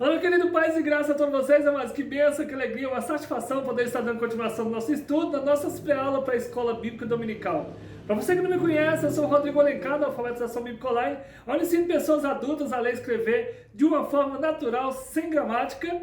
Olá, querido paz e graça a todos vocês, amados. Que bênção, que alegria, uma satisfação poder estar dando continuação do nosso estudo, da nossa pré-aula para a Escola Bíblica Dominical. Para você que não me conhece, eu sou o Rodrigo Alencar, da Alfabetização Bíblica Online, onde ensino pessoas adultas a ler e escrever de uma forma natural, sem gramática.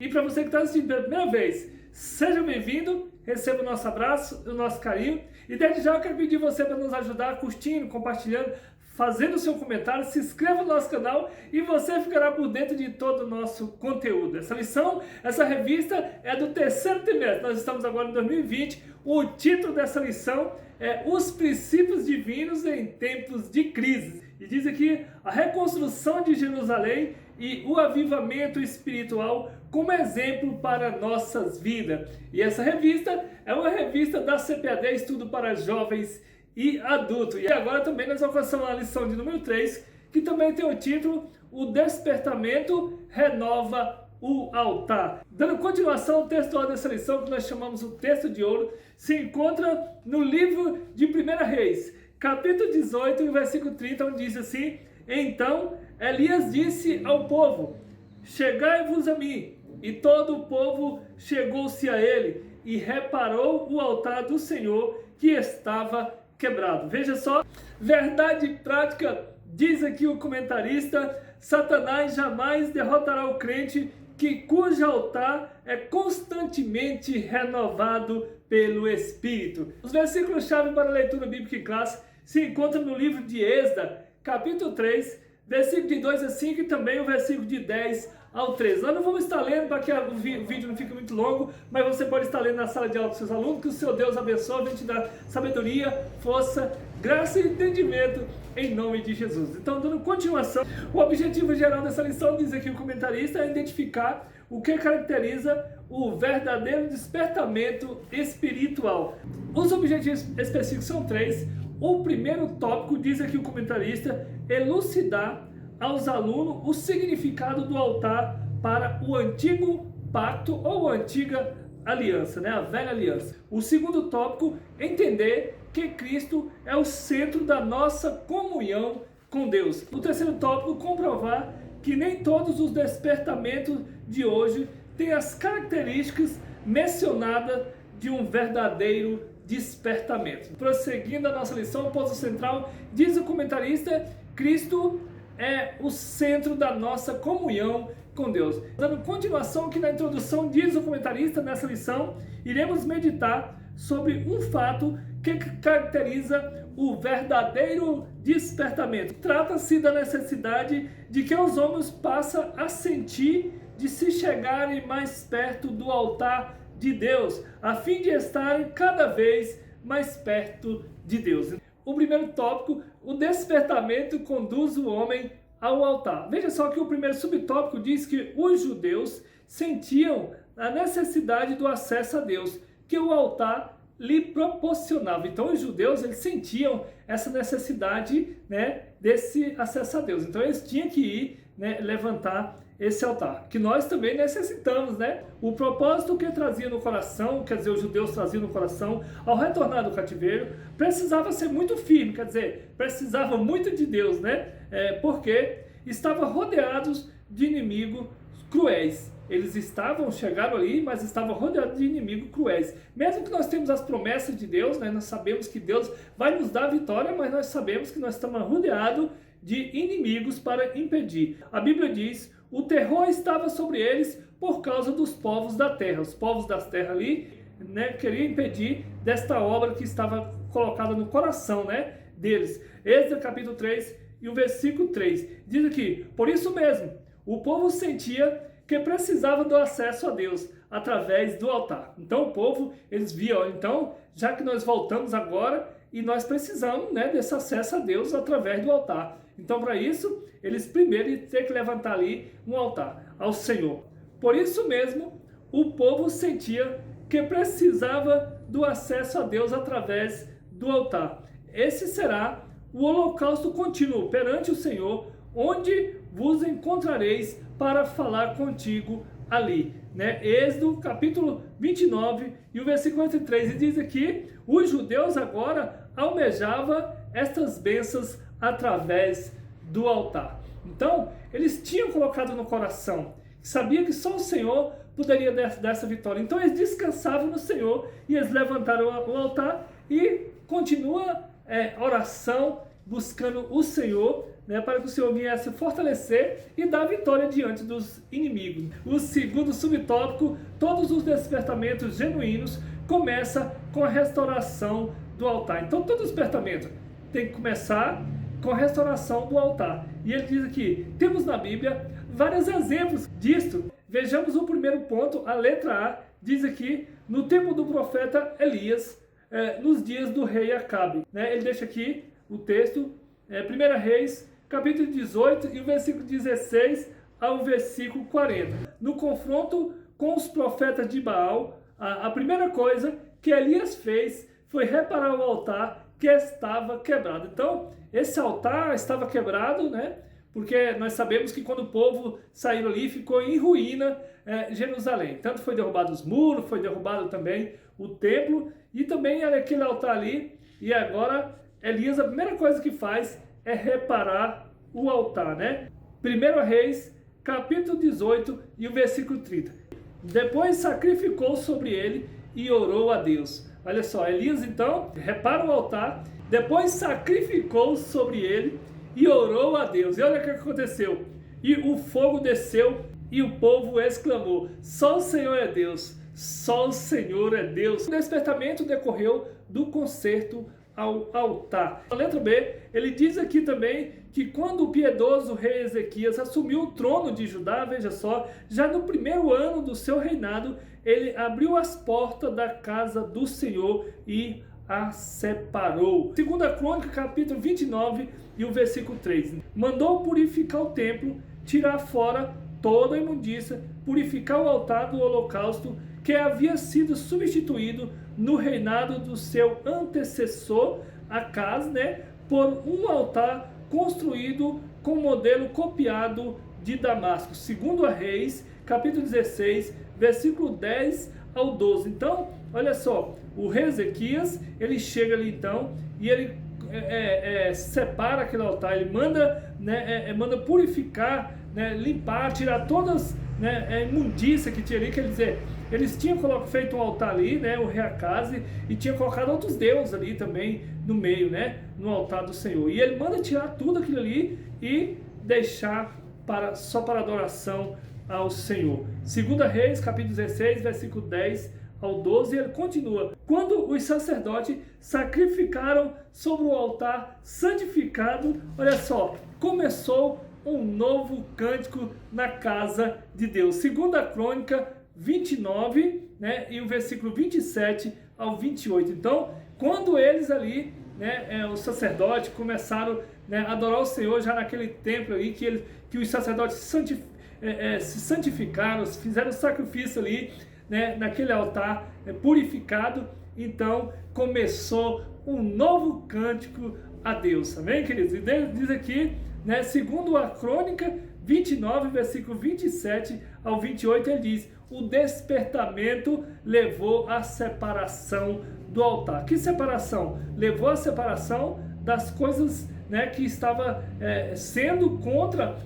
E para você que está assistindo pela primeira vez, seja bem-vindo, receba o nosso abraço, o nosso carinho. E desde já eu quero pedir você para nos ajudar curtindo, compartilhando, fazendo o seu comentário, se inscreva no nosso canal e você ficará por dentro de todo o nosso conteúdo. Essa lição, essa revista é do terceiro trimestre, nós estamos agora em 2020. O título dessa lição é Os Princípios Divinos em Tempos de Crise. E diz aqui a reconstrução de Jerusalém e o avivamento espiritual como exemplo para nossas vidas. E essa revista é uma revista da CPAD, Estudo para Jovens e Adultos. E agora também nós alcançamos a lição de número 3, que também tem o título O Despertamento Renova o Altar. Dando continuação ao texto dessa lição, que nós chamamos o texto de ouro, se encontra no livro de 1 Reis, capítulo 18, e versículo 30, onde diz assim: Então Elias disse ao povo: Chegai-vos a mim. E todo o povo chegou-se a ele e reparou o altar do Senhor que estava quebrado. Veja só, verdade prática, diz aqui o comentarista: Satanás jamais derrotará o crente cujo altar é constantemente renovado pelo Espírito. Os versículos-chave para a leitura bíblica em classe se encontram no livro de Êxodo, capítulo 3, versículo de 2 a 5 e também o versículo de 10 ao 13. Nós não vamos estar lendo para que o vídeo não fique muito longo, mas você pode estar lendo na sala de aula com seus alunos. Que o seu Deus abençoe, venha te dar sabedoria, força, graça e entendimento em nome de Jesus. Então, dando continuação, o objetivo geral dessa lição, diz aqui o comentarista, é identificar o que caracteriza o verdadeiro despertamento espiritual. Os objetivos específicos são 3. O primeiro tópico, diz aqui o comentarista, elucidar aos alunos o significado do altar para o antigo pacto ou a antiga aliança, né? A velha aliança. O segundo tópico, entender que Cristo é o centro da nossa comunhão com Deus. O terceiro tópico, comprovar que nem todos os despertamentos de hoje têm as características mencionadas de um verdadeiro despertamento. Prosseguindo a nossa lição, o ponto central, diz o comentarista, Cristo é o centro da nossa comunhão com Deus. Dando continuação que na introdução diz o comentarista, nessa lição, iremos meditar sobre um fato que caracteriza o verdadeiro despertamento. Trata-se da necessidade de que os homens passem a sentir de se chegarem mais perto do altar de Deus, a fim de estarem cada vez mais perto de Deus. O primeiro tópico, o despertamento conduz o homem ao altar. Veja só que o primeiro subtópico diz que os judeus sentiam a necessidade do acesso a Deus, que o altar lhe proporcionava. Então os judeus, eles sentiam essa necessidade, né, desse acesso a Deus. Então eles tinham que ir, né, levantar esse altar, que nós também necessitamos, né? O propósito que trazia no coração, quer dizer, os judeus traziam no coração, ao retornar do cativeiro, precisava ser muito firme, quer dizer, precisava muito de Deus, né? Porque estavam rodeados de inimigos cruéis. Eles chegaram ali, mas estavam rodeados de inimigos cruéis. Mesmo que nós temos as promessas de Deus, né? Nós sabemos que Deus vai nos dar vitória, mas nós sabemos que nós estamos rodeados de inimigos para impedir. A Bíblia diz: o terror estava sobre eles por causa dos povos da terra. Os povos das terras ali, né, queriam impedir desta obra que estava colocada no coração, né, deles. Êxodo capítulo 3 e o versículo 3. Diz aqui: por isso mesmo, o povo sentia que precisava do acesso a Deus através do altar. Então o povo, eles viam, então, já que nós voltamos agora e nós precisamos, né, desse acesso a Deus através do altar. Então, para isso, eles primeiro iam ter que levantar ali um altar ao Senhor. Por isso mesmo, o povo sentia que precisava do acesso a Deus através do altar. Esse será o holocausto contínuo perante o Senhor, onde vos encontrareis para falar contigo ali, né? Êxodo capítulo 29 e o versículo 83, e diz aqui, os judeus agora almejavam estas bênçãos através do altar. Então, eles tinham colocado no coração, sabia que só o Senhor poderia dar essa vitória. Então, eles descansavam no Senhor e eles levantaram o altar e continua oração, buscando o Senhor, né, para que o Senhor viesse fortalecer e dar vitória diante dos inimigos. O segundo subtópico, todos os despertamentos genuínos, começa com a restauração do altar. Então, todo despertamento tem que começar com a restauração do altar. E ele diz aqui, temos na Bíblia vários exemplos disto. Vejamos o primeiro ponto, a letra A, diz aqui, no tempo do profeta Elias, nos dias do rei Acabe. Né? Ele deixa aqui o texto, 1 Reis, capítulo 18, e o versículo 16 ao versículo 40. No confronto com os profetas de Baal, a primeira coisa que Elias fez foi reparar o altar que estava quebrado. Então, esse altar estava quebrado, né? Porque nós sabemos que quando o povo saiu ali, ficou em ruína Jerusalém. Tanto foi derrubado os muros, foi derrubado também o templo, e também aquele altar ali. E agora, Elias, a primeira coisa que faz é reparar o altar, né? 1 Reis, capítulo 18 e o versículo 30. Depois sacrificou sobre ele e orou a Deus. Olha só, Elias então repara o altar, depois sacrificou sobre ele e orou a Deus. E olha o que aconteceu. E o fogo desceu e o povo exclamou, só o Senhor é Deus, só o Senhor é Deus. O despertamento decorreu do concerto ao altar. A letra B, ele diz aqui também que quando o piedoso rei Ezequias assumiu o trono de Judá, veja só, já no primeiro ano do seu reinado, ele abriu as portas da casa do Senhor e a separou. 2 Crônica, capítulo 29 e o versículo 3. Mandou purificar o templo, tirar fora toda a imundícia, purificar o altar do holocausto que havia sido substituído no reinado do seu antecessor, Acaz, né, por um altar construído com modelo copiado de Damasco. 2 Reis, capítulo 16, versículo 10 ao 12. Então, olha só, o rei Ezequias, ele chega ali então e ele separa aquele altar, ele manda, manda purificar, limpar, tirar todas a imundícia que tinha ali, quer dizer, eles tinham feito um altar ali, o rei Acaze, e tinha colocado outros deuses ali também no meio, no altar do Senhor. E ele manda tirar tudo aquilo ali e deixar só para adoração ao Senhor. 2 Reis, capítulo 16, versículo 10 ao 12, ele continua. Quando os sacerdotes sacrificaram sobre o altar santificado, olha só, começou um novo cântico na casa de Deus. 2 Crônica 29, e o versículo 27 ao 28. Então, quando eles ali, os sacerdotes começaram a adorar o Senhor já naquele templo ali, que os sacerdotes se santificaram, fizeram sacrifício ali, naquele altar purificado, então começou um novo cântico a Deus, amém, queridos? E Deus diz aqui, segundo a Crônica 29, versículo 27 ao 28, ele diz, o despertamento levou à separação do altar. Que separação? Levou à separação das coisas que estava sendo contra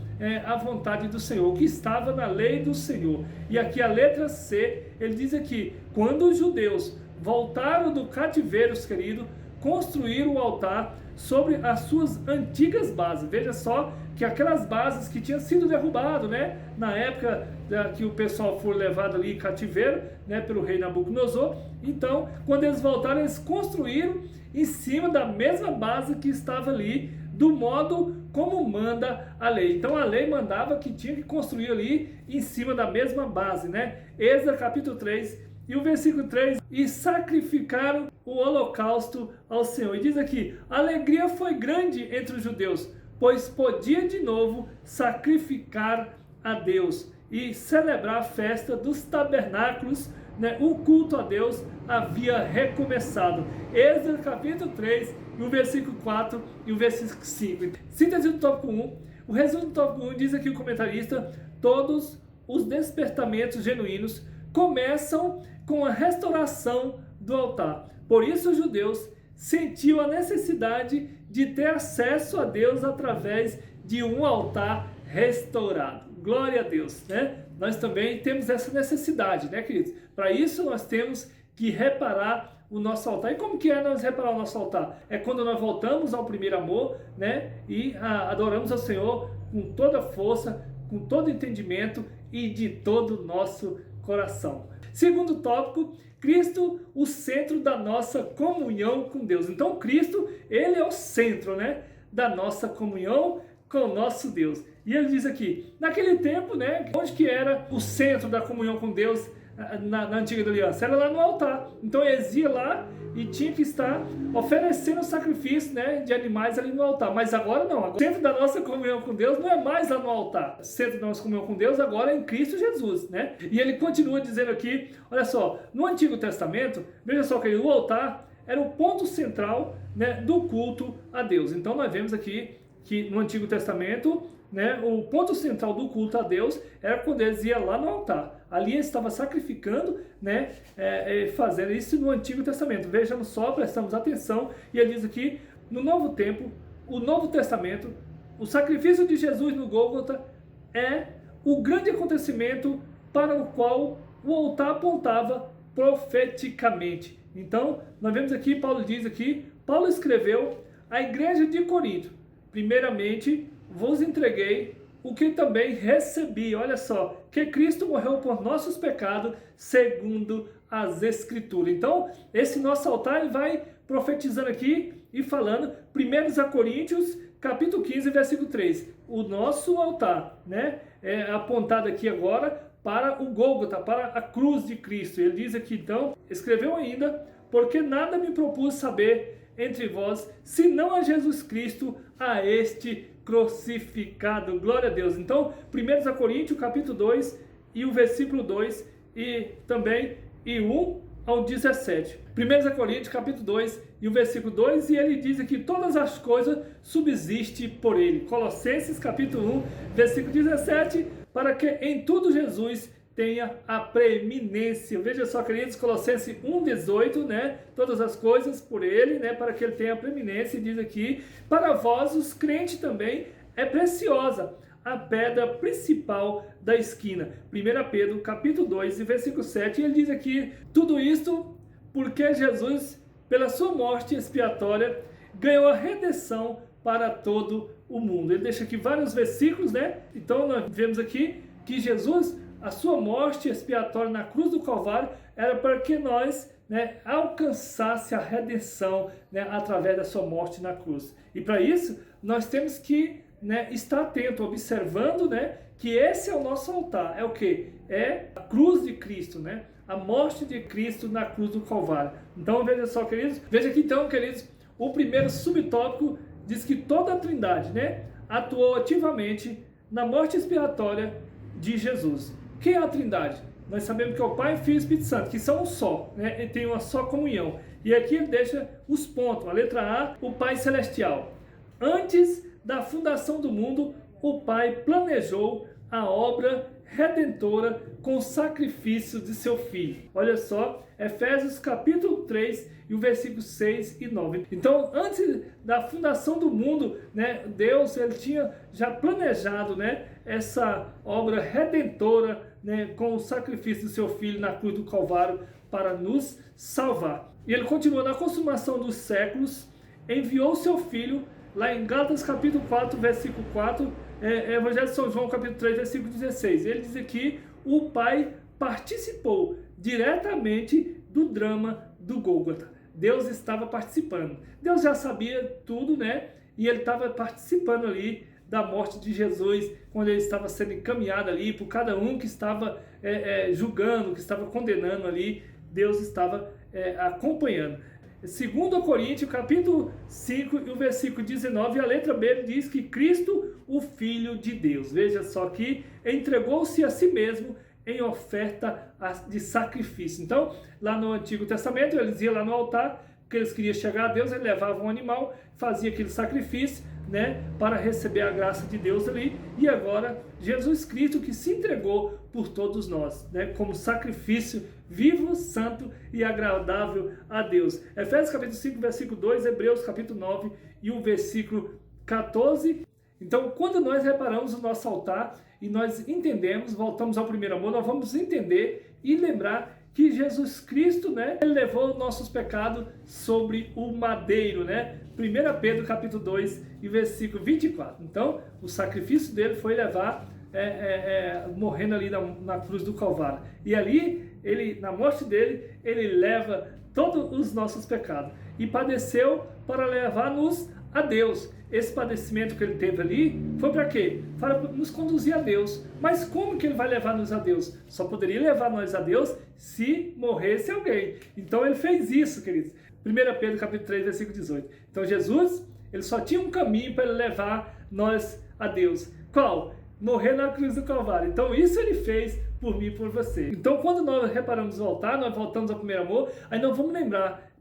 a vontade do Senhor, que estava na lei do Senhor. E aqui a letra C, ele diz aqui, quando os judeus voltaram do cativeiro, querido, construíram o altar sobre as suas antigas bases. Veja só que aquelas bases que tinham sido derrubadas, na época que o pessoal foi levado ali em cativeiro, pelo rei Nabucodonosor. Então, quando eles voltaram, eles construíram em cima da mesma base que estava ali, do modo como manda a lei. Então, a lei mandava que tinha que construir ali em cima da mesma base, Êxodo capítulo 3 e o versículo 3, e sacrificaram o holocausto ao Senhor. E diz aqui, a alegria foi grande entre os judeus, pois podia de novo sacrificar a Deus e celebrar a festa dos tabernáculos, o culto a Deus havia recomeçado. Êxodo capítulo 3, o versículo 4 e o versículo 5. Síntese do tópico 1. O resumo do tópico 1 diz aqui o comentarista, todos os despertamentos genuínos começam com a restauração do altar. Por isso os judeus sentiam a necessidade de ter acesso a Deus através de um altar restaurado. Glória a Deus, né? Nós também temos essa necessidade, né, queridos? Para isso nós temos que reparar o nosso altar. E como que é nós reparar o nosso altar? É quando nós voltamos ao primeiro amor, né? E adoramos ao Senhor com toda a força, com todo entendimento e de todo o nosso coração. Segundo tópico, Cristo, o centro da nossa comunhão com Deus. Então Cristo, ele é o centro, né, da nossa comunhão com o nosso Deus. E ele diz aqui, naquele tempo, né, onde que era o centro da comunhão com Deus na antiga aliança? Era lá no altar. Então eles iam lá e tinha que estar oferecendo sacrifício, né, de animais ali no altar. Mas agora não. Agora, o centro da nossa comunhão com Deus não é mais lá no altar. O centro da nossa comunhão com Deus agora é em Cristo Jesus, né? E ele continua dizendo aqui, olha só, no Antigo Testamento, veja só que o altar era o ponto central, né, do culto a Deus. Então nós vemos aqui que no Antigo Testamento, né, o ponto central do culto a Deus era quando eles iam lá no altar. Ali eles estavam sacrificando, né, fazendo isso no Antigo Testamento. Vejamos só, prestamos atenção, e ele diz aqui, no Novo Tempo, o Novo Testamento, o sacrifício de Jesus no Gólgota é o grande acontecimento para o qual o altar apontava profeticamente. Então, nós vemos aqui, Paulo diz aqui, Paulo escreveu à igreja de Corinto, primeiramente, vos entreguei o que também recebi, olha só, que Cristo morreu por nossos pecados, segundo as Escrituras. Então, esse nosso altar ele vai profetizando aqui e falando, 1 Coríntios, capítulo 15, versículo 3. O nosso altar, né, é apontado aqui agora para o Gólgota, para a cruz de Cristo. Ele diz aqui, então, escreveu ainda, porque nada me propus saber entre vós, senão a Jesus Cristo, a este crucificado. Glória a Deus. Então, 1 Coríntios, capítulo 2, e o versículo 2, e também, e 1 ao 17. 1 Coríntios, capítulo 2, e o versículo 2, e ele diz aqui, todas as coisas subsistem por ele. Colossenses, capítulo 1, versículo 17, para que em tudo Jesus tenha a preeminência. Veja só, queridos, Colossenses 1,18, né? Todas as coisas por ele, né? Para que ele tenha a preeminência. E diz aqui, para vós, os crentes também, é preciosa a pedra principal da esquina. 1 Pedro, capítulo 2, e versículo 7, e ele diz aqui, tudo isto porque Jesus, pela sua morte expiatória, ganhou a redenção para todo o mundo. Ele deixa aqui vários versículos, né? Então nós vemos aqui que Jesus, a sua morte expiatória na cruz do Calvário, era para que nós, né, alcançasse a redenção, né, através da sua morte na cruz. E para isso, nós temos que, né, estar atento, observando, né, que esse é o nosso altar. É o quê? É a cruz de Cristo, né? A morte de Cristo na cruz do Calvário. Então, veja só, queridos. Veja aqui, então, queridos, o primeiro subtópico diz que toda a Trindade, né, atuou ativamente na morte expiatória de Jesus. Quem é a Trindade? Nós sabemos que é o Pai, Filho e Espírito Santo, que são um só, né? E tem uma só comunhão. E aqui ele deixa os pontos. A letra A, o Pai Celestial. Antes da fundação do mundo, o Pai planejou a obra redentora com o sacrifício de seu Filho. Olha só, Efésios capítulo 3 e o versículo 6 e 9. Então, antes da fundação do mundo, né, Deus ele tinha já planejado, né, essa obra redentora, né, com o sacrifício do seu Filho na cruz do Calvário para nos salvar. E ele continua, na consumação dos séculos, enviou seu Filho, lá em Gálatas capítulo 4, versículo 4, Evangelho de São João capítulo 3, versículo 16. Ele diz aqui, o Pai participou diretamente do drama do Gólgota. Deus estava participando. Deus já sabia tudo, né? E ele estava participando ali da morte de Jesus, quando ele estava sendo encaminhado ali por cada um que estava julgando, que estava condenando ali, Deus estava acompanhando. 2 Coríntios, capítulo 5, e o versículo 19, a letra B diz que Cristo, o Filho de Deus, veja só que entregou-se a si mesmo em oferta de sacrifício. Então, lá no Antigo Testamento, eles iam lá no altar, porque eles queriam chegar a Deus, eles levavam um animal, fazia aquele sacrifício, né, para receber a graça de Deus ali. E agora, Jesus Cristo que se entregou por todos nós, né? Como sacrifício vivo, santo e agradável a Deus. Efésios capítulo 5, versículo 2, Hebreus capítulo 9 e o versículo 14. Então, quando nós reparamos o nosso altar e nós entendemos, voltamos ao primeiro amor, nós vamos entender e lembrar que Jesus Cristo, né, ele levou nossos pecados sobre o madeiro, né? 1 Pedro capítulo 2 e versículo 24. Então, o sacrifício dele foi levar, morrendo ali na cruz do Calvário. E ali, ele, na morte dele, ele leva todos os nossos pecados. E padeceu para levar-nos a Deus. Esse padecimento que ele teve ali foi para quê? Para nos conduzir a Deus. Mas como que ele vai levar-nos a Deus? Só poderia levar nós a Deus se morresse alguém. Então ele fez isso, queridos. 1 Pedro capítulo 3, versículo 18. Então Jesus, ele só tinha um caminho para ele levar nós a Deus. Qual? Morrer na cruz do Calvário. Então isso ele fez por mim e por você. Então quando nós reparamos no altar, nós voltamos ao primeiro amor, aí nós vamos lembrar,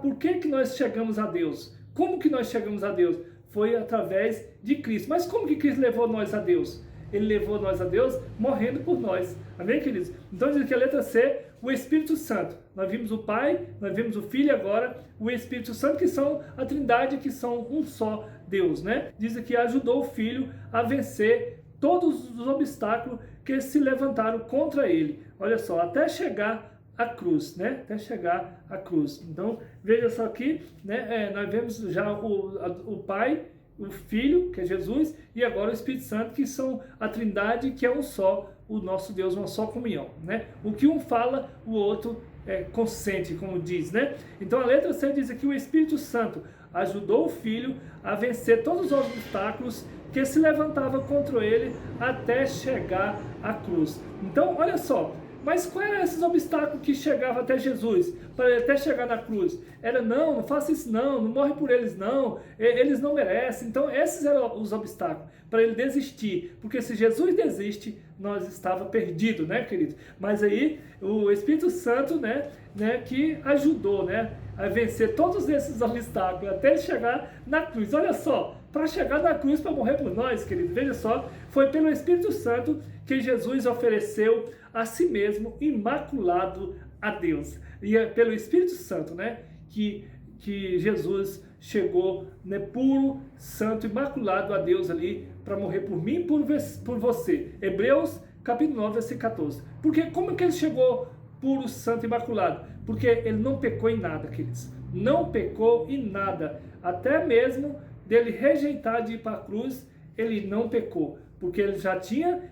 por que nós chegamos a Deus? Como que nós chegamos a Deus? Foi através de Cristo. Mas como que Cristo levou nós a Deus? Ele levou nós a Deus morrendo por nós. Amém, queridos? Então diz que a letra C, o Espírito Santo. Nós vimos o Pai, nós vimos o Filho e agora o Espírito Santo, que são a Trindade, que são um só Deus, né? Diz que ajudou o Filho a vencer todos os obstáculos que se levantaram contra ele. Olha só, até chegar a cruz, né? Até chegar à cruz. Então, veja só aqui, né? Nós vemos já o Pai, o Filho, que é Jesus, e agora o Espírito Santo, que são a Trindade, que é um só, o nosso Deus, uma só comunhão, né? O que um fala, o outro consente, como diz, né? Então, a letra C diz aqui, o Espírito Santo ajudou o Filho a vencer todos os obstáculos que se levantavam contra ele até chegar à cruz. Então, olha só, mas quais eram esses obstáculos que chegavam até Jesus, para ele até chegar na cruz? Era, não faça isso não morre por eles não, eles não merecem. Então esses eram os obstáculos, para ele desistir, porque se Jesus desiste, nós estava perdido, né, querido? Mas aí o Espírito Santo, né, que ajudou, né, a vencer todos esses obstáculos, até ele chegar na cruz. Olha só, para chegar na cruz, para morrer por nós, querido, veja só, foi pelo Espírito Santo que Jesus ofereceu a si mesmo imaculado a Deus. E é pelo Espírito Santo, né, que Jesus chegou, né, puro, santo, imaculado a Deus ali para morrer por mim e por você. Hebreus capítulo 9, versículo 14. Porque como que ele chegou puro, santo, imaculado? Porque ele não pecou em nada, queridos. Não pecou em nada. Até mesmo dele rejeitar de ir para a cruz, ele não pecou. Porque ele já tinha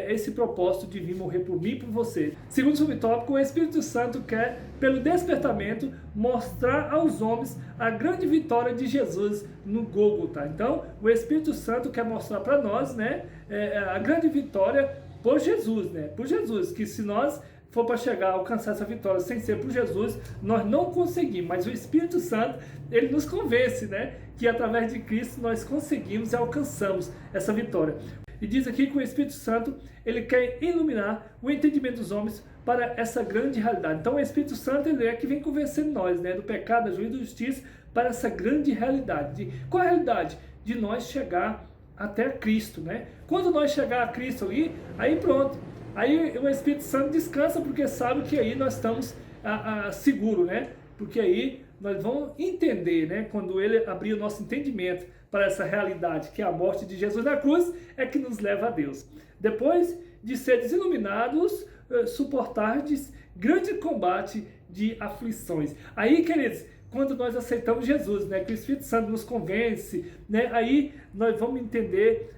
esse propósito de vir morrer por mim e por você. Segundo subtópico, o Espírito Santo quer, pelo despertamento, mostrar aos homens a grande vitória de Jesus no Gólgota. Então, o Espírito Santo quer mostrar para nós, né, a grande vitória por Jesus, né? Por Jesus, que se nós for para chegar a alcançar essa vitória sem ser por Jesus, nós não conseguimos, mas o Espírito Santo, ele nos convence, né, que através de Cristo nós conseguimos e alcançamos essa vitória. E diz aqui que o Espírito Santo, ele quer iluminar o entendimento dos homens para essa grande realidade. Então o Espírito Santo, ele é que vem convencendo nós, né, do pecado, da juízo e da justiça, para essa grande realidade. Qual é a realidade? De nós chegar até Cristo, né? Quando nós chegar a Cristo ali, aí pronto. Aí o Espírito Santo descansa, porque sabe que aí nós estamos seguros, né? Porque aí nós vamos entender, né? Quando ele abrir o nosso entendimento para essa realidade, que é a morte de Jesus na cruz, é que nos leva a Deus. Depois de seres iluminados, suportardes grande combate de aflições. Aí, queridos, quando nós aceitamos Jesus, né? Que o Espírito Santo nos convence, né? Aí nós vamos entender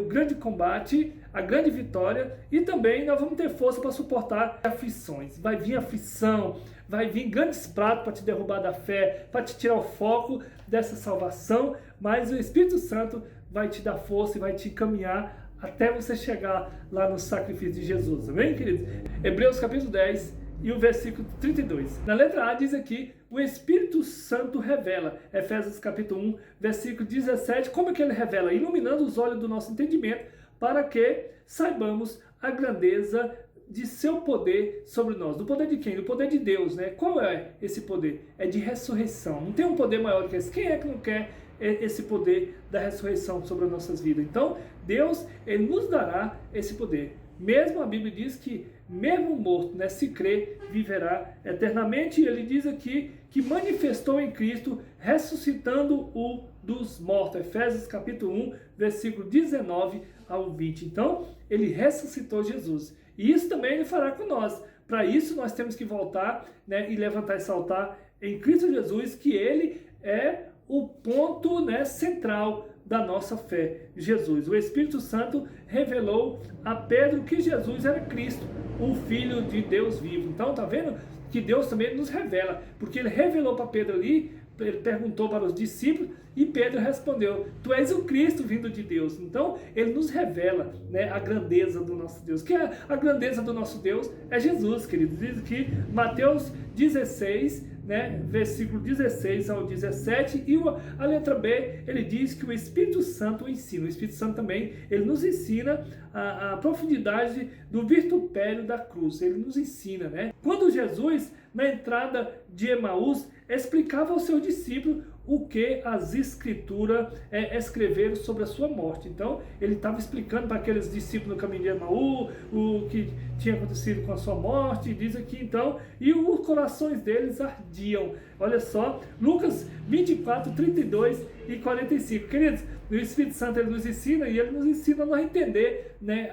o grande combate, a grande vitória, e também nós vamos ter força para suportar aflições. Vai vir aflição, vai vir grandes pratos para te derrubar da fé, para te tirar o foco dessa salvação, mas o Espírito Santo vai te dar força e vai te encaminhar até você chegar lá no sacrifício de Jesus. Amém, queridos? Hebreus capítulo 10 e o versículo 32. Na letra A diz aqui, o Espírito Santo revela. Efésios capítulo 1, versículo 17. Como é que ele revela? Iluminando os olhos do nosso entendimento, para que saibamos a grandeza de seu poder sobre nós. Do poder de quem? Do poder de Deus, né? Qual é esse poder? É de ressurreição. Não tem um poder maior que esse. Quem é que não quer esse poder da ressurreição sobre as nossas vidas. Então, Deus, Ele nos dará esse poder. Mesmo a Bíblia diz que, mesmo morto, né, se crê, viverá eternamente. E Ele diz aqui que manifestou em Cristo, ressuscitando-o dos mortos. Efésios capítulo 1, versículo 19 ao 20. Então, Ele ressuscitou Jesus. E isso também Ele fará com nós. Para isso, nós temos que voltar, né, e levantar esse altar em Cristo Jesus, que Ele é o ponto, né, central da nossa fé, Jesus. O Espírito Santo revelou a Pedro que Jesus era Cristo, o Filho de Deus vivo. Então, tá vendo que Deus também nos revela, porque Ele revelou para Pedro ali, Ele perguntou para os discípulos e Pedro respondeu: tu és o Cristo vindo de Deus. Então, Ele nos revela, né, a grandeza do nosso Deus. Que a grandeza do nosso Deus é Jesus, queridos. Diz aqui Mateus 16, né, versículo 16 ao 17, e a letra B, ele diz que o Espírito Santo o ensina. O Espírito Santo também, ele nos ensina a profundidade do vitupério da cruz. Ele nos ensina, né? Quando Jesus, na entrada de Emaús, explicava aos seus discípulos o que as Escrituras escreveram sobre a sua morte. Então, ele estava explicando para aqueles discípulos no caminho de Emaús o que tinha acontecido com a sua morte, diz aqui então, e os corações deles ardiam. Olha só, Lucas 24, 32 e 45. Queridos, o Espírito Santo ele nos ensina, e ele nos ensina a nós entender, né,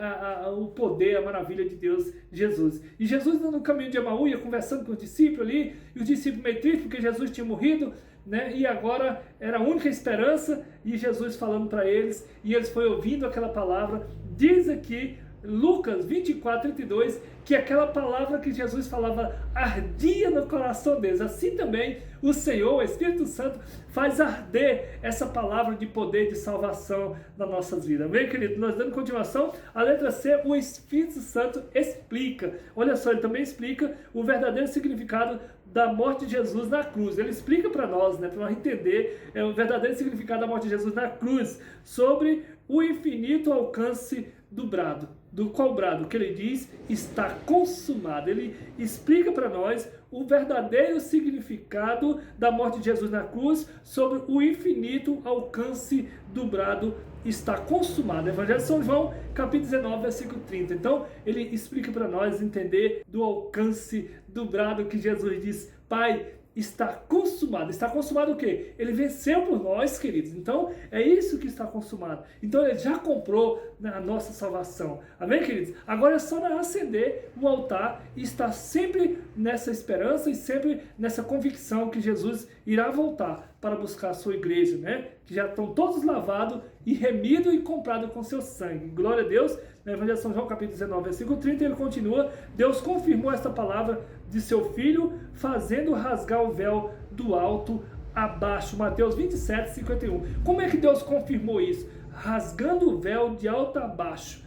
o poder, a maravilha de Deus, Jesus. E Jesus, no caminho de Emaús, ia conversando com os discípulos ali, e os discípulos meio tristes porque Jesus tinha morrido, né? E agora era a única esperança, e Jesus falando para eles, e eles foram ouvindo aquela palavra. Diz aqui Lucas 24, 32, que aquela palavra que Jesus falava ardia no coração deles. Assim também o Senhor, o Espírito Santo, faz arder essa palavra de poder de salvação nas nossas vidas. Amém, querido? Nós dando continuação, a letra C, o Espírito Santo explica. Olha só, ele também explica o verdadeiro significado da morte de Jesus na cruz. Ele explica para nós, né, para nós entender o verdadeiro significado da morte de Jesus na cruz, sobre o infinito alcance do brado. Do qual brado? Que ele diz, está consumado. Ele explica para nós o verdadeiro significado da morte de Jesus na cruz, sobre o infinito alcance do brado, está consumado. Evangelho de São João, capítulo 19, versículo 30. Então, ele explica para nós entender do alcance do brado que Jesus diz: Pai, está consumado. Está consumado o quê? Ele venceu por nós, queridos. Então, é isso que está consumado. Então, ele já comprou a nossa salvação. Amém, queridos? Agora é só nós acender o altar e estar sempre nessa esperança e sempre nessa convicção que Jesus irá voltar para buscar a sua igreja, né? Que já estão todos lavados e remidos e comprados com seu sangue. Glória a Deus. No Evangelho de São João, capítulo 19, versículo 30, ele continua: Deus confirmou esta palavra de seu Filho, fazendo rasgar o véu do alto a baixo. Mateus 27, 51. Como é que Deus confirmou isso? Rasgando o véu de alto a baixo.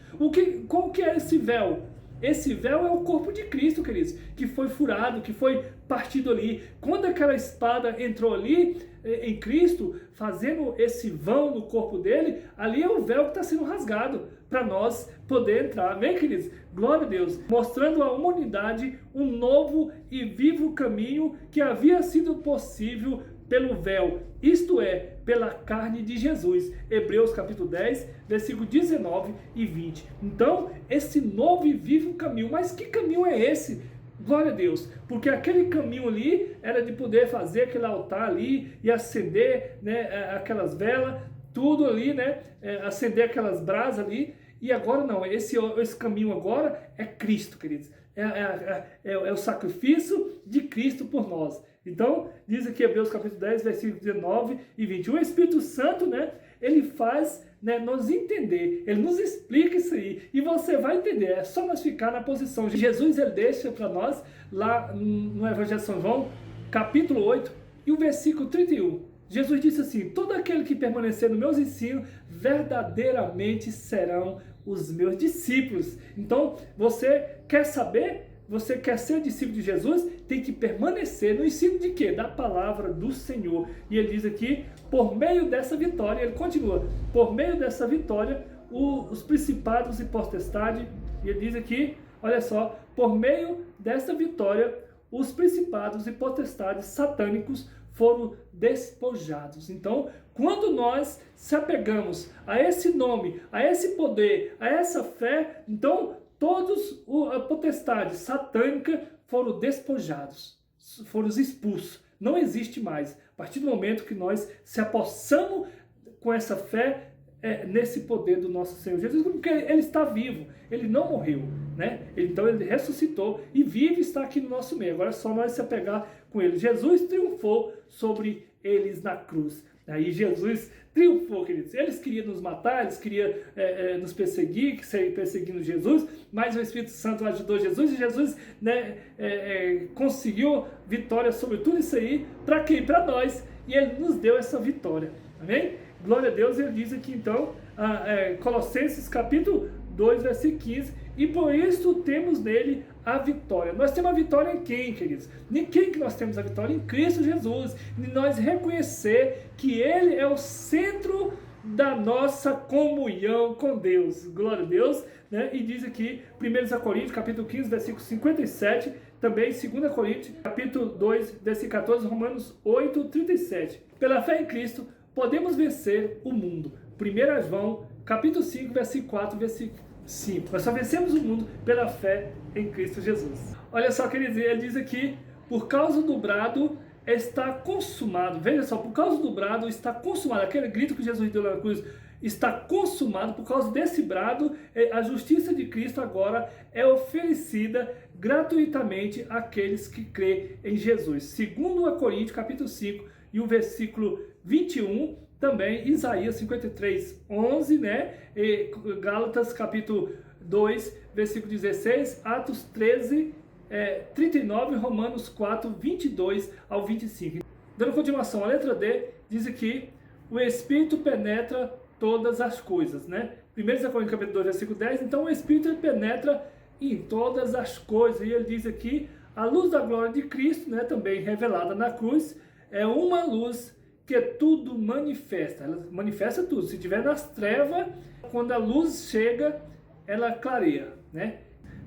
Qual que é esse véu? Esse véu é o corpo de Cristo, queridos, que foi furado, que foi partido ali. Quando aquela espada entrou ali em Cristo, fazendo esse vão no corpo dele, ali é o véu que está sendo rasgado para nós poder entrar. Amém, queridos? Glória a Deus. Mostrando à humanidade um novo e vivo caminho que havia sido possível pelo véu, isto é, pela carne de Jesus. Hebreus capítulo 10, versículo 19 e 20. Então, esse novo e vivo caminho. Mas que caminho é esse? Glória a Deus, porque aquele caminho ali era de poder fazer aquele altar ali e acender, né, aquelas velas, tudo ali, né, acender aquelas brasas ali. E agora não, esse caminho agora é Cristo, queridos. É o sacrifício de Cristo por nós. Então, diz aqui Hebreus capítulo 10, versículos 19 e 20. O Espírito Santo, né, ele faz, né, nos entender, ele nos explica isso aí, e você vai entender. É só nós ficar na posição. Jesus, ele deixa para nós, lá no Evangelho de São João, capítulo 8, e o versículo 31. Jesus disse assim: todo aquele que permanecer nos meus ensinos, verdadeiramente serão os meus discípulos. Então, você quer saber? Você quer ser discípulo de Jesus? Tem que permanecer no ensino de quê? Da palavra do Senhor. E ele diz aqui, por meio dessa vitória, ele continua, por meio dessa vitória, os principados e potestades, e ele diz aqui, olha só, por meio dessa vitória, os principados e potestades satânicos foram despojados. Então, quando nós se apegamos a esse nome, a esse poder, a essa fé, então todos a potestade satânica foram despojados, foram expulsos. Não existe mais. A partir do momento que nós se apossamos com essa fé nesse poder do nosso Senhor Jesus, porque Ele está vivo, Ele não morreu, né? Então Ele ressuscitou e vive e está aqui no nosso meio. Agora é só nós se apegar com Ele. Jesus triunfou sobre eles na cruz. Aí Jesus triunfou, queridos. Eles queriam nos matar, eles queriam nos perseguir, perseguindo Jesus, mas o Espírito Santo ajudou Jesus e Jesus, né, conseguiu vitória sobre tudo isso aí. Para quem? Para nós. E Ele nos deu essa vitória. Amém? Glória a Deus. Ele diz aqui então, Colossenses capítulo 2, versículo 15, e por isso temos nele a vitória. Nós temos a vitória em quem, queridos? Em quem que nós temos a vitória? Em Cristo Jesus. E nós reconhecer que Ele é o centro da nossa comunhão com Deus. Glória a Deus. Né? E diz aqui, 1 Coríntios, capítulo 15, versículo 57, também 2 Coríntios, capítulo 2, versículo 14, Romanos 8, 37. Pela fé em Cristo, podemos vencer o mundo. 1 João, capítulo 5, versículo 4, versículo 5. Nós só vencemos o mundo pela fé em Cristo Jesus. Olha só, queridos, ele diz aqui, por causa do brado está consumado. Veja só, por causa do brado está consumado. Aquele grito que Jesus deu na cruz está consumado. Por causa desse brado, a justiça de Cristo agora é oferecida gratuitamente àqueles que crêem em Jesus. 2 Coríntios, capítulo 5, e o versículo 21, também Isaías 53, 11, né? E Gálatas capítulo 2, versículo 16, Atos 13, 39, Romanos 4, 22 ao 25. Dando continuação, a letra D diz aqui, o Espírito penetra todas as coisas, né? 1 Coríntios capítulo 2, versículo 10, então o Espírito penetra em todas as coisas, e ele diz aqui, a luz da glória de Cristo, né, também revelada na cruz, é uma luz que tudo manifesta. Ela manifesta tudo. Se estiver nas trevas, quando a luz chega, ela clareia, né?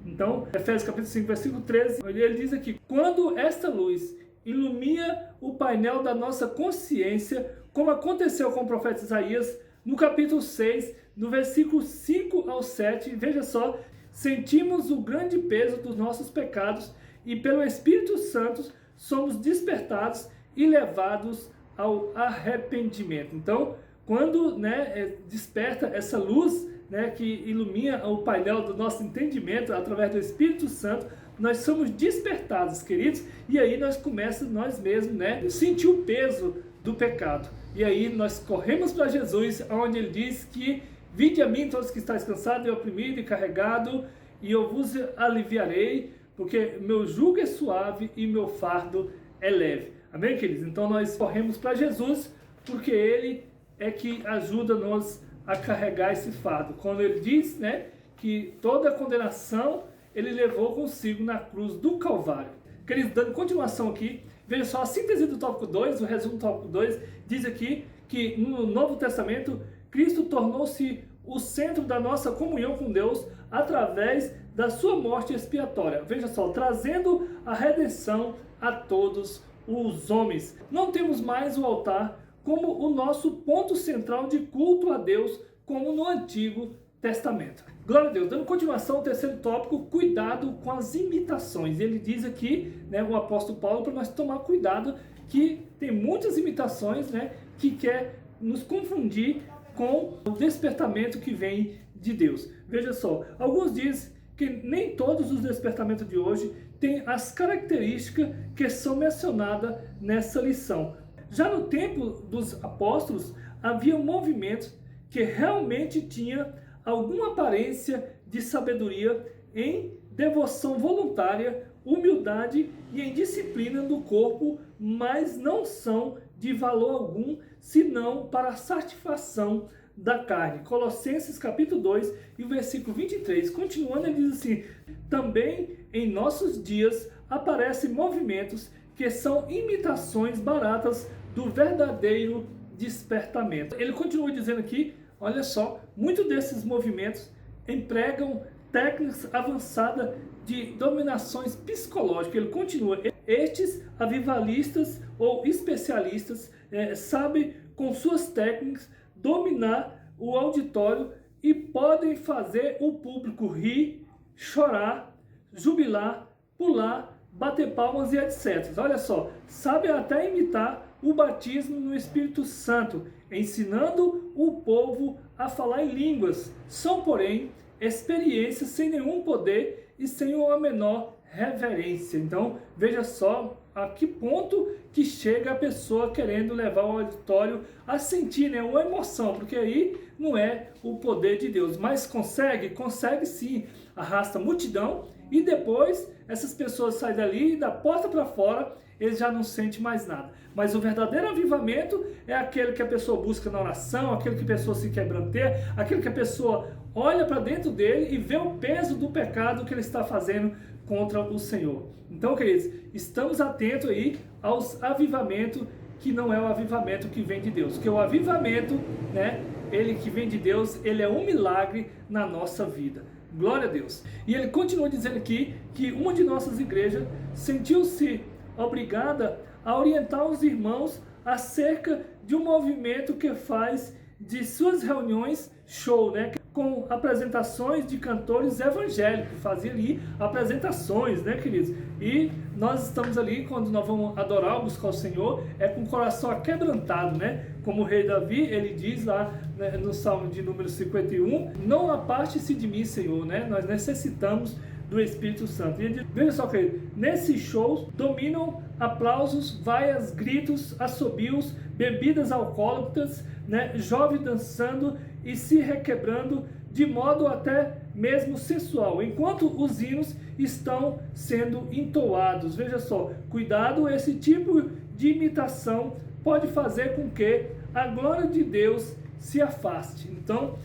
Então, Efésios capítulo 5, versículo 13, ele diz aqui, quando esta luz ilumina o painel da nossa consciência, como aconteceu com o profeta Isaías, no capítulo 6, no versículo 5 ao 7, veja só, sentimos o grande peso dos nossos pecados e pelo Espírito Santo somos despertados e levados ao arrependimento. Então, quando, né, desperta essa luz, né, que ilumina o painel do nosso entendimento através do Espírito Santo, nós somos despertados, queridos, e aí nós começamos nós mesmos, né, sentir o peso do pecado. E aí nós corremos para Jesus, onde ele diz que vinde a mim todos que estáis cansados e oprimidos e carregados, e eu vos aliviarei, porque meu jugo é suave e meu fardo é leve. Amém, queridos? Então nós corremos para Jesus, porque Ele é que ajuda-nos a carregar esse fardo. Quando Ele diz, né, que toda a condenação Ele levou consigo na cruz do Calvário. Queridos, dando continuação aqui, veja só, a síntese do tópico 2, o resumo do tópico 2, diz aqui que no Novo Testamento, Cristo tornou-se o centro da nossa comunhão com Deus através da sua morte expiatória. Veja só, trazendo a redenção a todos os homens. Não temos mais o altar como o nosso ponto central de culto a Deus, como no Antigo Testamento. Glória a Deus. Dando continuação ao terceiro tópico, cuidado com as imitações. Ele diz aqui, né, o apóstolo Paulo, para nós tomar cuidado, que tem muitas imitações, né, que quer nos confundir com o despertamento que vem de Deus. Veja só, alguns dizem que nem todos os despertamentos de hoje têm as características que são mencionadas nessa lição. Já no tempo dos apóstolos, havia movimentos que realmente tinham alguma aparência de sabedoria em devoção voluntária, humildade e em disciplina do corpo, mas não são de valor algum, senão para a satisfação da carne. Colossenses capítulo 2 e o versículo 23. Continuando, ele diz assim, também em nossos dias aparecem movimentos que são imitações baratas do verdadeiro despertamento. Ele continua dizendo aqui, olha só, muitos desses movimentos empregam técnicas avançadas de dominações psicológicas. Ele continua: estes avivalistas ou especialistas sabem com suas técnicas dominar o auditório e podem fazer o público rir, chorar, jubilar, pular, bater palmas e etc. Olha só, sabe até imitar o batismo no Espírito Santo, ensinando o povo a falar em línguas. São, porém, experiências sem nenhum poder e sem uma menor reverência. Então, veja só a que ponto que chega a pessoa querendo levar o auditório a sentir, né, uma emoção, porque aí não é o poder de Deus. Mas consegue? Consegue sim. Arrasta a multidão e depois essas pessoas saem dali e da porta para fora eles já não sentem mais nada. Mas o verdadeiro avivamento é aquele que a pessoa busca na oração, aquele que a pessoa se quebranteia, aquele que a pessoa olha para dentro dele e vê o peso do pecado que ele está fazendo contra o Senhor. Então, queridos, estamos atentos aí aos avivamentos que não é o avivamento que vem de Deus. Porque o avivamento, né, ele que vem de Deus, ele é um milagre na nossa vida. Glória a Deus. E ele continua dizendo aqui que uma de nossas igrejas sentiu-se obrigada a orientar os irmãos acerca de um movimento que faz de suas reuniões show, né? Com apresentações de cantores evangélicos, fazia ali apresentações, né, queridos? E nós estamos ali, quando nós vamos adorar, buscar o Senhor, com o coração aquebrantado, né? Como o rei Davi, ele diz lá, né, no Salmo de número 51, não aparte-se de mim, Senhor, né? Nós necessitamos do Espírito Santo. E veja só, querido, nesses shows dominam aplausos, vaias, gritos, assobios, bebidas alcoólicas, né? Jovens dançando e se requebrando de modo até mesmo sensual, enquanto os hinos estão sendo entoados. Veja só, cuidado, esse tipo de imitação pode fazer com que a glória de Deus se afaste. Então,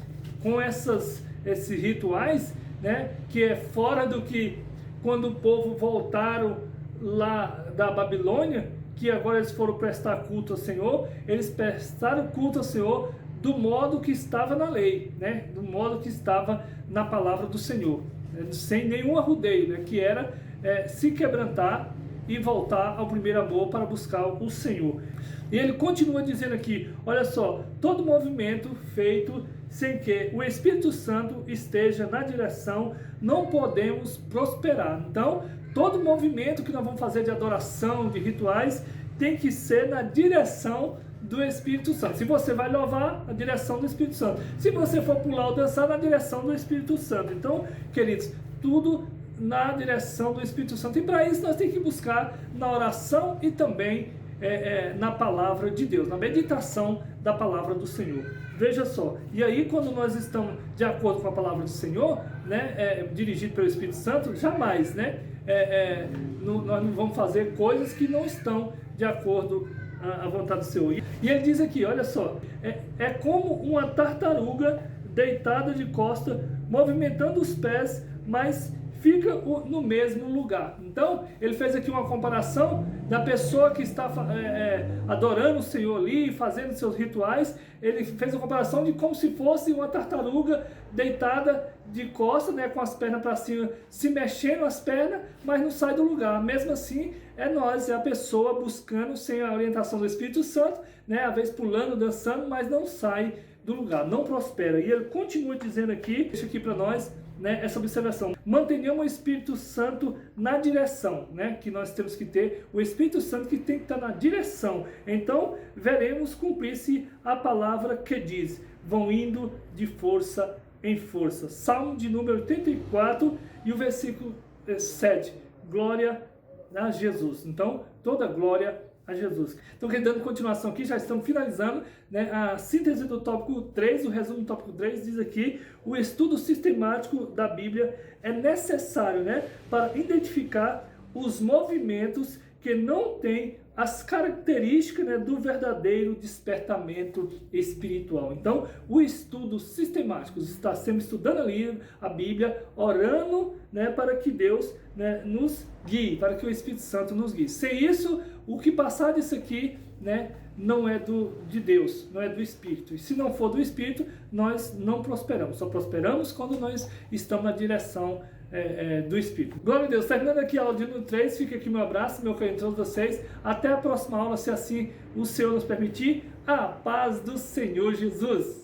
com esses rituais, né, que é fora do que quando o povo voltaram lá da Babilônia, que agora eles foram prestar culto ao Senhor, eles prestaram culto ao Senhor do modo que estava na lei, né? Do modo que estava na palavra do Senhor, né? Sem nenhum arrudeio, né? Que era se quebrantar e voltar ao primeiro amor para buscar o Senhor. E ele continua dizendo aqui, olha só, todo movimento feito sem que o Espírito Santo esteja na direção, não podemos prosperar. Então, todo movimento que nós vamos fazer de adoração, de rituais, tem que ser na direção do Espírito Santo. Se você vai louvar, a direção do Espírito Santo. Se você for pular ou dançar, na direção do Espírito Santo. Então, queridos, tudo na direção do Espírito Santo. E para isso nós temos que buscar na oração e também na palavra de Deus, na meditação da palavra do Senhor. Veja só, e aí quando nós estamos de acordo com a palavra do Senhor, né, dirigido pelo Espírito Santo, jamais, né, nós não vamos fazer coisas que não estão de acordo à vontade do Senhor. E ele diz aqui, olha só, é como uma tartaruga deitada de costa, movimentando os pés, mas fica no mesmo lugar. Então, ele fez aqui uma comparação da pessoa que está adorando o Senhor ali, fazendo seus rituais. Ele fez uma comparação de como se fosse uma tartaruga deitada de costas, né, com as pernas para cima, se mexendo as pernas, mas não sai do lugar. Mesmo assim, é a pessoa buscando sem a orientação do Espírito Santo, né, às vezes pulando, dançando, mas não sai do lugar, não prospera. E ele continua dizendo aqui, deixa aqui para nós, né, essa observação. Mantenhamos o Espírito Santo na direção, né, que nós temos que ter, o Espírito Santo que tem que estar na direção. Então, veremos cumprir-se a palavra que diz, vão indo de força em força. Salmo de número 84 e o versículo 7. Glória a Jesus. Então, toda glória a Jesus. Então, dando continuação aqui, já estamos finalizando, né? A síntese do tópico 3, o resumo do tópico 3 diz aqui, o estudo sistemático da Bíblia é necessário, né, para identificar os movimentos que não têm as características, né, do verdadeiro despertamento espiritual. Então, o estudo sistemático, está sempre estudando ali a Bíblia, orando, né, para que Deus, né, nos guie, para que o Espírito Santo nos guie. Sem isso, o que passar disso aqui, né, não é de Deus, não é do Espírito. E se não for do Espírito, nós não prosperamos. Só prosperamos quando nós estamos na direção do Espírito. Glória a Deus. Terminando aqui a aula de número 3, fica aqui meu abraço, meu carinho a todos vocês. Até a próxima aula, se assim o Senhor nos permitir. A paz do Senhor Jesus.